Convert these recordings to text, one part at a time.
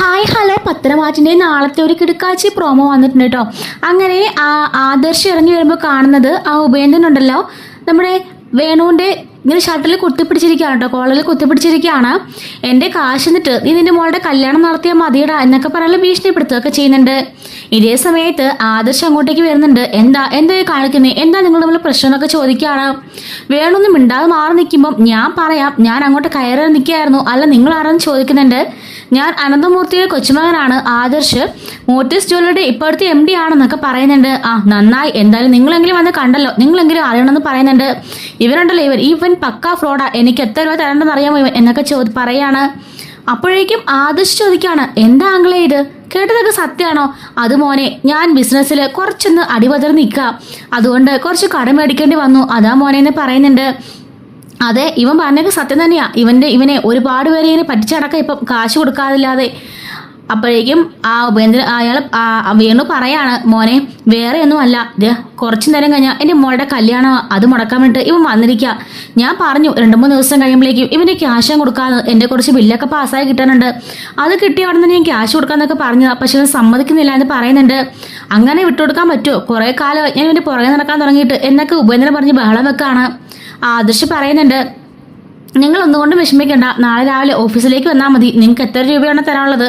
Hi hello പത്രമാറ്റിൻ്റെ നാളത്തെ ഒരു കിടക്കാച്ചി promo വന്നിട്ടുണ്ട് കേട്ടോ. അങ്ങനെ ആദർശ് ഇറങ്ങി വരുമ്പോൾ കാണുന്നത് ആ ഉപേന്ദ്രൻ ഉണ്ടല്ലോ, നമ്മുടെ വേണുവിൻ്റെ ഇങ്ങനെ ഷട്ടിൽ കുത്തിപ്പിടിച്ചിരിക്കുകയാണ് കേട്ടോ, കോളറിൽ കുത്തിപ്പിടിച്ചിരിക്കുകയാണ്. എൻ്റെ കാശ് എന്നിട്ട് നീ നിന്റെ മോളുടെ കല്യാണം നടത്തിയാൽ മതിയടാ എന്നൊക്കെ പറയാനുള്ള ഭീഷണിപ്പെടുത്തുകയൊക്കെ ചെയ്യുന്നുണ്ട്. ഇതേ സമയത്ത് ആദർശ് അങ്ങോട്ടേക്ക് വരുന്നുണ്ട്. എന്താ കാണിക്കുന്നത്, എന്താ നിങ്ങൾ തമ്മിൽ പ്രശ്നം എന്നൊക്കെ ചോദിക്കുകയാണ്. വേണമൊന്നും മിണ്ടാതെ മാറി നിൽക്കുമ്പം ഞാൻ പറയാം, ഞാൻ അങ്ങോട്ട് കയറി നിൽക്കുകയായിരുന്നു, അല്ല നിങ്ങൾ ആരാന്ന് ചോദിക്കുന്നുണ്ട്. ഞാൻ അനന്തമൂർത്തിയുടെ കൊച്ചുമകനാണ് ആദർശ്, മോട്ടീസ് ജ്വല്ലറിയുടെ ഇപ്പോഴത്തെ MD ആണെന്നൊക്കെ പറയുന്നുണ്ട്. നന്നായി, എന്തായാലും നിങ്ങളെങ്കിലും വന്ന് കണ്ടല്ലോ, നിങ്ങളെങ്കിലും അറിയണമെന്ന് പറയുന്നുണ്ട്. ഇവരുണ്ടല്ലോ ഇവൻ പക്കാ ഫ്രോഡാ, എനിക്ക് എത്ര രൂപ തരണ്ടെന്ന് അറിയാമോ ഇവൻ എന്നൊക്കെ പറയാണ്. അപ്പോഴേക്കും ആദർശ് ചോദിക്കാണ്, എന്താ ആംഗിളേ ഇത്, കേട്ടതൊക്കെ സത്യമാണോ? അത് മോനെ, ഞാൻ ബിസിനസ്സിൽ കുറച്ചൊന്ന് അടിപതർന്ന് നിൽക്കുക, അതുകൊണ്ട് കുറച്ച് കടം മേടിക്കേണ്ടി വന്നു, അതാ മോനെ എന്ന് പറയുന്നുണ്ട്. അതെ, ഇവൻ പറഞ്ഞൊക്കെ സത്യം തന്നെയാ. ഇവനെ ഒരുപാട് പേരെ ഇങ്ങനെ പറ്റിച്ചടക്കം ഇപ്പം കാശ് കൊടുക്കാതില്ലാതെ. അപ്പോഴേക്കും അയാൾ വേണു പറയാണ്, മോനെ വേറെ ഒന്നും അല്ല, കുറച്ചു നേരം കഴിഞ്ഞാൽ എൻ്റെ മോളുടെ കല്യാണം അത് മുടക്കാൻ വേണ്ടിയിട്ട് ഇവൻ വന്നിരിക്കുക. ഞാൻ പറഞ്ഞു 2-3 ദിവസം കഴിയുമ്പോഴേക്കും ഇവൻ്റെ ക്യാഷും കൊടുക്കാതെ എൻ്റെ കുറച്ച് ബില്ലൊക്കെ പാസ്സായി കിട്ടാനുണ്ട്, അത് കിട്ടിയ അവിടെ നിന്ന് ഞാൻ ക്യാഷ് കൊടുക്കാന്നൊക്കെ പറഞ്ഞതാണ്, പക്ഷെ അത് സമ്മതിക്കുന്നില്ല എന്ന് പറയുന്നുണ്ട്. അങ്ങനെ വിട്ടുകൊടുക്കാൻ പറ്റുമോ, കുറേ കാലം ഞാൻ ഇവൻ്റെ പുറകെ നടക്കാൻ തുടങ്ങിയിട്ട് എന്നൊക്കെ ഉപേന്ദ്രൻ പറഞ്ഞ് ബഹളം വെക്കാണ്. ആദർശ് പറയുന്നുണ്ട്, നിങ്ങൾ ഒന്നുകൊണ്ടും വിഷമിക്കേണ്ട, നാളെ രാവിലെ ഓഫീസിലേക്ക് വന്നാൽ മതി, നിങ്ങൾക്ക് എത്ര രൂപയാണ് തരാനുള്ളത്,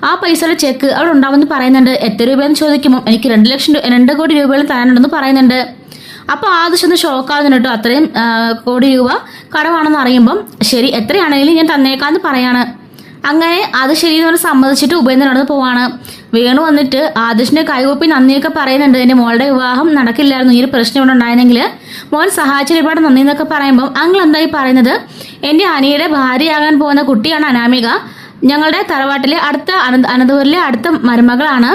ആ പൈസയുടെ ചെക്ക് അവിടെ ഉണ്ടാവുമെന്ന് പറയുന്നുണ്ട്. എത്ര രൂപയെന്ന് ചോദിക്കുമ്പോൾ എനിക്ക് 2 കോടി രൂപയോളം തരാനുണ്ടെന്ന് പറയുന്നുണ്ട്. അപ്പോൾ ആദർശ് ഒന്ന് ഷോക്കാവുന്നുണ്ട് കേട്ടോ, അത്രയും കോടി രൂപ കടമാണെന്ന് അറിയുമ്പം ശരി എത്രയാണെങ്കിലും ഞാൻ തന്നേക്കാന്ന് പറയാണ്. അങ്ങനെ അത് ശരിയെന്ന് പറഞ്ഞ് സമ്മതിച്ചിട്ട് ഉപേന്ദ്രൻ നടന്ന് പോവാണ്. വേണു വന്നിട്ട് ആദർശിന്റെ കൈകൊപ്പി നന്ദിയൊക്കെ പറയുന്നുണ്ട്. എൻ്റെ മോളുടെ വിവാഹം നടക്കില്ലായിരുന്നു, ഈ ഒരു പ്രശ്നം ഇവിടെ ഉണ്ടായിരുന്നെങ്കിൽ മോൻ സഹായിച്ച ഒരുപാട് നന്ദി എന്നൊക്കെ പറയുമ്പം അങ്ങൾ എന്തായി പറയുന്നത്, എൻ്റെ അനിയുടെ ഭാര്യയാകാൻ പോകുന്ന കുട്ടിയാണ് അനാമിക, ഞങ്ങളുടെ തറവാട്ടിലെ അടുത്ത അനന്തപുരിലെ അടുത്ത മരുമകളാണ്,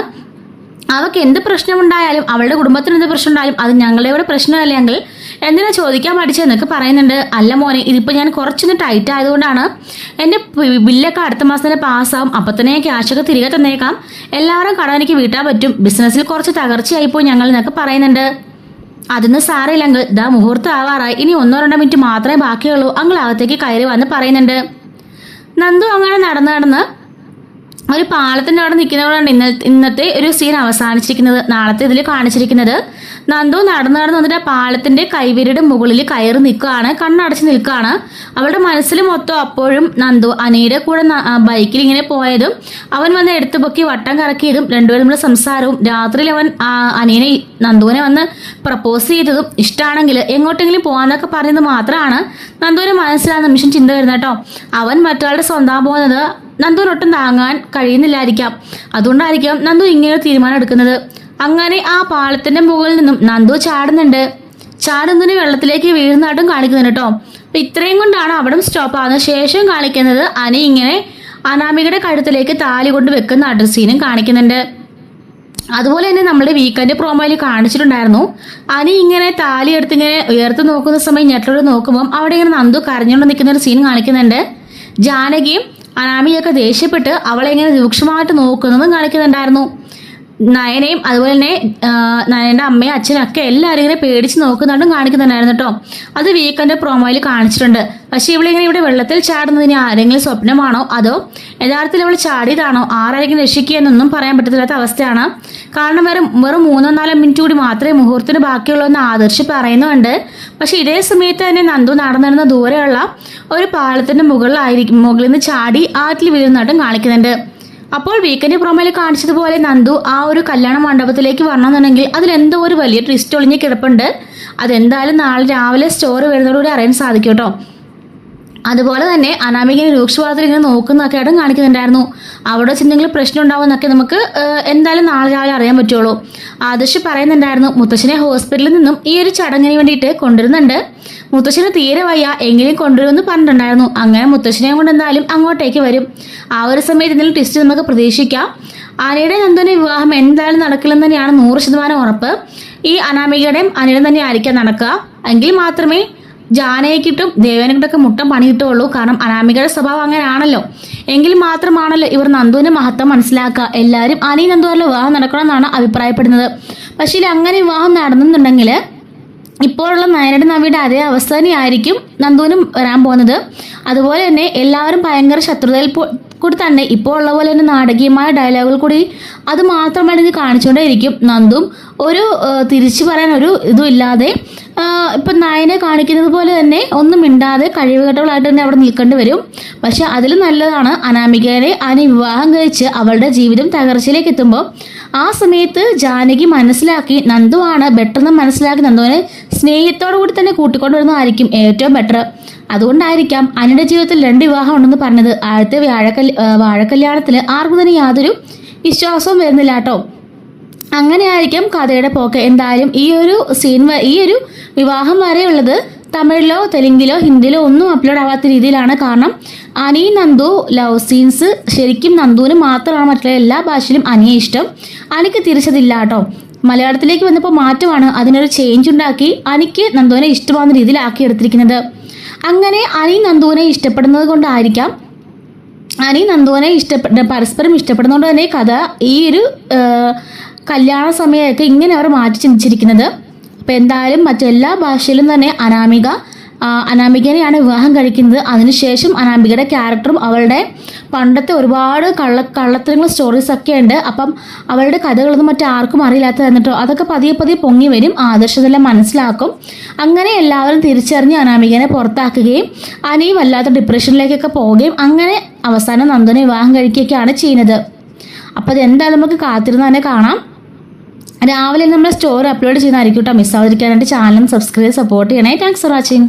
അവൾക്ക് എന്ത് പ്രശ്നമുണ്ടായാലും അവളുടെ കുടുംബത്തിന് എന്ത് പ്രശ്നം ഉണ്ടായാലും അത് ഞങ്ങളുടെ ഇവിടെ പ്രശ്നമല്ലെങ്കിൽ എന്തിനാ ചോദിക്കാൻ പഠിച്ചതെന്നൊക്കെ പറയുന്നുണ്ട്. അല്ല മോനെ, ഇതിപ്പോൾ ഞാൻ കുറച്ചൊന്ന് ടൈറ്റ് ആയതുകൊണ്ടാണ്, എൻ്റെ ബില്ലൊക്കെ അടുത്ത മാസം തന്നെ പാസ്സാവും, അപ്പം തന്നെ ഞാൻ ക്യാഷൊക്കെ തിരികെ തന്നേക്കാം, എല്ലാവരും കടം എനിക്ക് വീട്ടാൻ പറ്റും, ബിസിനസ്സിൽ കുറച്ച് തകർച്ചയായിപ്പോയി ഞങ്ങൾ എന്നൊക്കെ പറയുന്നുണ്ട്. അതൊന്നും സാരമില്ലെങ്കിൽ ഇതാ മുഹൂർത്തം ആവാറായി, ഇനി 1-2 മിനിറ്റ് മാത്രമേ ബാക്കിയുള്ളൂ, അങ്ങൾ അകത്തേക്ക് കയറി വന്ന് പറയുന്നുണ്ട്. നന്ദു അങ്ങനെ നടന്ന് ഒരു പാലത്തിൻ്റെ അവിടെ നിൽക്കുന്നവരാണ് ഇന്നത്തെ ഒരു സീൻ അവസാനിച്ചിരിക്കുന്നത്. നാളത്തെ ഇതിൽ കാണിച്ചിരിക്കുന്നത് നന്ദു നടന്ന് വന്നിട്ട് പാലത്തിന്റെ കൈവിരയുടെ മുകളിൽ കയറി നിൽക്കുകയാണ്, കണ്ണടച്ച് നിൽക്കുകയാണ്. അവളുടെ മനസ്സിൽ മൊത്തം അപ്പോഴും നന്ദു അനിയുടെ കൂടെ ബൈക്കിൽ ഇങ്ങനെ പോയതും അവൻ വന്ന് എടുത്തു പൊക്കി വട്ടം കറക്കിയതും രണ്ടുപേരും തമ്മിലുള്ള സംസാരവും രാത്രിയിൽ അവൻ നന്ദുവിനെ വന്ന് പ്രപ്പോസ് ചെയ്തതും ഇഷ്ടമാണെങ്കിൽ എങ്ങോട്ടെങ്കിലും പോകാന്നൊക്കെ പറയുന്നത് മാത്രമാണ് നന്ദുവിന്റെ മനസ്സിൽ ആ നിമിഷം ചിന്ത വരുന്നത് കേട്ടോ. അവൻ മറ്റൊരാളുടെ സ്വന്തം പോകുന്നത് നന്ദുവിനൊട്ടും താങ്ങാൻ കഴിയുന്നില്ലായിരിക്കാം, അതുകൊണ്ടായിരിക്കാം നന്ദു ഇങ്ങനെ തീരുമാനം എടുക്കുന്നത്. അങ്ങനെ ആ പാലത്തിന്റെ മുകളിൽ നിന്നും നന്ദു ചാടുന്നതിന് വെള്ളത്തിലേക്ക് വീഴുന്നതായിട്ടും കാണിക്കുന്നുണ്ട് കേട്ടോ. അപ്പൊ ഇത്രയും കൊണ്ടാണ് അവിടെ സ്റ്റോപ്പ് ആകുന്നത്. ശേഷം കാണിക്കുന്നത് അനി ഇങ്ങനെ അനാമികയുടെ കഴുത്തിലേക്ക് താലി കൊണ്ട് വെക്കുന്ന സീനും കാണിക്കുന്നുണ്ട്. അതുപോലെ തന്നെ നമ്മുടെ വീക്കെൻഡ് പ്രോമോയിൽ കാണിച്ചിട്ടുണ്ടായിരുന്നു, അനി ഇങ്ങനെ താലി എടുത്ത് ഇങ്ങനെ ഉയർത്ത് നോക്കുന്ന സമയം ഞെട്ടലോട് നോക്കുമ്പോൾ അവിടെ ഇങ്ങനെ നന്ദു കരഞ്ഞുകൊണ്ട് നിൽക്കുന്ന ഒരു സീൻ കാണിക്കുന്നുണ്ട്. ജാനകിയും അനാമികയൊക്കെ ദേഷ്യപ്പെട്ട് അവളെ ഇങ്ങനെ രൂക്ഷമായിട്ട് നോക്കുന്നതും കാണിക്കുന്നുണ്ടായിരുന്നു. നയനയും അതുപോലെ തന്നെ നയനയുടെ അമ്മയും അച്ഛനും ഒക്കെ എല്ലാവരും ഇങ്ങനെ പേടിച്ച് നോക്കുന്നതും കാണിക്കുന്നുണ്ടായിരുന്നു കേട്ടോ. അത് വീക്കെൻഡ് പ്രോമോയിൽ കാണിച്ചിട്ടുണ്ട്. പക്ഷേ ഇവളിങ്ങനെ ഇവിടെ വെള്ളത്തിൽ ചാടുന്നതിന് ആരെങ്കിലും സ്വപ്നമാണോ അതോ യഥാർത്ഥത്തിൽ അവൾ ചാടിയതാണോ, ആരായിരിക്കും രക്ഷിക്കുക എന്നൊന്നും പറയാൻ പറ്റത്തില്ലാത്ത അവസ്ഥയാണ്. കാരണം വെറും 3-4 മിനിറ്റ് കൂടി മാത്രമേ മുഹൂർത്തത്തിന് ബാക്കിയുള്ളൂ എന്ന് ആദർശ് പറയുന്നുണ്ട്. പക്ഷെ ഇതേ സമയത്ത് തന്നെ നന്ദു നടന്നിരുന്ന ദൂരെയുള്ള ഒരു പാലത്തിന്റെ മുകളിൽ നിന്ന് ചാടി ആറ്റിൽ വീഴുന്നതായിട്ടും കാണിക്കുന്നുണ്ട്. അപ്പോൾ വീക്കെൻഡ് പ്രോമോയിൽ കാണിച്ചതുപോലെ നന്ദു ആ ഒരു കല്യാണ മണ്ഡപത്തിലേക്ക് വരണമെന്നുണ്ടെങ്കിൽ അതിലെന്തോ ഒരു വലിയ ട്വിസ്റ്റ് ഒളിഞ്ഞ് കിടപ്പുണ്ട്. അതെന്തായാലും നാളെ രാവിലെ സ്റ്റോറി വരുന്നതോടുകൂടി അറിയാൻ സാധിക്കും കേട്ടോ. അതുപോലെ തന്നെ അനാമികയെ രൂക്ഷവാദത്തിൽ ഇങ്ങനെ നോക്കുന്നതൊക്കെ ആയിട്ടും കാണിക്കുന്നുണ്ടായിരുന്നു. അവിടെ വെച്ച് എന്തെങ്കിലും പ്രശ്നം ഉണ്ടാവുമെന്നൊക്കെ നമുക്ക് എന്തായാലും നാളെ രാവിലെ അറിയാൻ പറ്റുള്ളൂ. ആദർശ് പറയുന്നുണ്ടായിരുന്നു, മുത്തശ്ശനെ ഹോസ്പിറ്റലിൽ നിന്നും ഈ ഒരു ചടങ്ങിന് വേണ്ടിയിട്ട് കൊണ്ടുവരുന്നുണ്ട്, മുത്തശ്ശന് തീരെ വയ്യ എങ്കിലും കൊണ്ടുവരുമെന്ന് പറഞ്ഞിട്ടുണ്ടായിരുന്നു. അങ്ങനെ മുത്തശ്ശനെ കൊണ്ട് എന്തായാലും അങ്ങോട്ടേക്ക് വരും. ആ ഒരു സമയത്ത് എന്തെങ്കിലും ടെസ്റ്റ് നമുക്ക് പ്രതീക്ഷിക്കാം. അനിയുടെ നന്ദുവിന്റെ വിവാഹം എന്തായാലും നടക്കില്ലെന്ന് തന്നെയാണ് 100% ഉറപ്പ്. ഈ അനാമികയുടെയും അനിയുടെ തന്നെ ആയിരിക്കാം നടക്കുക. എങ്കിൽ മാത്രമേ ജാനകിട്ടും ദേവനക്കിട്ടൊക്കെ മുട്ടം പണി കിട്ടുള്ളൂ. കാരണം അനാമികയുടെ സ്വഭാവം അങ്ങനെയാണല്ലോ. എങ്കിൽ മാത്രമാണല്ലോ ഇവർ നന്ദുവിന്റെ മഹത്വം മനസ്സിലാക്കുക. എല്ലാവരും അനി നന്ദുവിന്റെ വിവാഹം നടക്കണമെന്നാണ് അഭിപ്രായപ്പെടുന്നത്. പക്ഷേ അങ്ങനെ വിവാഹം നടന്നുണ്ടെങ്കിൽ ഇപ്പോഴുള്ള നയനയുടെ നവിയുടെ അതേ അവസ്ഥ തന്നെയായിരിക്കും നന്ദുവിനും വരാൻ പോകുന്നത്. അതുപോലെ തന്നെ എല്ലാവരും ഭയങ്കര ശത്രുതയിൽ കൂടി തന്നെ ഇപ്പോൾ ഉള്ള പോലെ തന്നെ നാടകീയമായ ഡയലോഗുകൾ കൂടി അത് മാത്രമായിട്ട് കാണിച്ചുകൊണ്ടേയിരിക്കും. നന്ദും ഒരു തിരിച്ചു പറയാൻ ഒരു ഇതും ഇല്ലാതെ ഇപ്പം നയനെ കാണിക്കുന്നത് പോലെ തന്നെ ഒന്നും മിണ്ടാതെ കഴിവുകെട്ടവളായിട്ട് തന്നെ അവിടെ നിൽക്കേണ്ടി വരും. പക്ഷെ അതിൽ നല്ലതാണ് അനാമികയെ അനി വിവാഹം കഴിച്ച് അവളുടെ ജീവിതം തകർച്ചയിലേക്ക് എത്തുമ്പോൾ ആ സമയത്ത് ജാനകി മനസ്സിലാക്കി നന്ദുവാണ് ബെറ്റർന്ന് മനസ്സിലാക്കി നന്ദുവിനെ സ്നേഹത്തോടു കൂടി തന്നെ കൂട്ടിക്കൊണ്ടുവരുന്നതായിരിക്കും ഏറ്റവും ബെറ്റർ. അതുകൊണ്ടായിരിക്കാം അനിയുടെ ജീവിതത്തിൽ 2 വിവാഹം ഉണ്ടെന്ന് പറഞ്ഞത്. ആദ്യത്തെ വാഴക്കല്യാണത്തിൽ ആർക്കും തന്നെ യാതൊരു വിശ്വാസവും വരുന്നില്ല കേട്ടോ. അങ്ങനെയായിരിക്കും കഥയുടെ പോക്ക്. എന്തായാലും ഈ ഒരു വിവാഹം വരെയുള്ളത് തമിഴിലോ തെലുങ്കിലോ ഹിന്ദിയിലോ ഒന്നും അപ്ലോഡ് ആവാത്ത രീതിയിലാണ്. കാരണം അനി നന്ദു ലവ് സീൻസ് ശരിക്കും നന്ദുവിന് മാത്രമാണ്, മറ്റുള്ള എല്ലാ ഭാഷയിലും അനിയെ ഇഷ്ടം. അനിക്ക് തിരിച്ചതില്ല കേട്ടോ. മലയാളത്തിലേക്ക് വന്നപ്പോൾ മാറ്റമാണ്, അതിനൊരു ചേഞ്ച് ഉണ്ടാക്കി അനിക്ക് നന്ദുവിനെ ഇഷ്ടമാകുന്ന രീതിയിലാക്കി എടുത്തിരിക്കുന്നത്. അങ്ങനെ അനി നന്ദുവിനെ ഇഷ്ടപ്പെടുന്നത് കൊണ്ടായിരിക്കാം അനി നന്ദുവിനെ പരസ്പരം ഇഷ്ടപ്പെടുന്നതുകൊണ്ട് തന്നെ കഥ ഈ ഒരു കല്യാണ സമയമൊക്കെ ഇങ്ങനെ അവർ മാറ്റി ചിന്തിച്ചിരിക്കുന്നത്. അപ്പം എന്തായാലും മറ്റെല്ലാ ഭാഷയിലും തന്നെ അനാമികനെയാണ് വിവാഹം കഴിക്കുന്നത്. അതിനുശേഷം അനാമികയുടെ ക്യാരക്ടറും അവളുടെ പണ്ടത്തെ ഒരുപാട് കള്ളത്തരങ്ങൾ സ്റ്റോറീസൊക്കെ ഉണ്ട്. അപ്പം അവളുടെ കഥകളൊന്നും മറ്റാർക്കും അറിയില്ലാത്ത എന്നിട്ടോ അതൊക്കെ പതിയെ പതിയെ പൊങ്ങി വരും. ആദർശതെല്ലാം മനസ്സിലാക്കും. അങ്ങനെ എല്ലാവരും തിരിച്ചറിഞ്ഞ് അനാമികനെ പുറത്താക്കുകയും അനി വല്ലാത്ത ഡിപ്രഷനിലേക്കൊക്കെ പോവുകയും അങ്ങനെ അവസാനം നന്ദുവിനെ വിവാഹം കഴിക്കുകയൊക്കെയാണ് ചെയ്യുന്നത്. അപ്പോൾ അതെന്തായാലും നമുക്ക് കാത്തിരുന്ന് തന്നെ കാണാം. രാവിലെ നമ്മൾ സ്റ്റോറി അപ്ലോഡ് ചെയ്യുന്നതായിരിക്കും കേട്ടോ. മിസ്സാവാതിരിക്കാനായിട്ട് ചാനലും സബ്സ്ക്രൈബ് സപ്പോർട്ട് ചെയ്യണേ. Thanks for watching.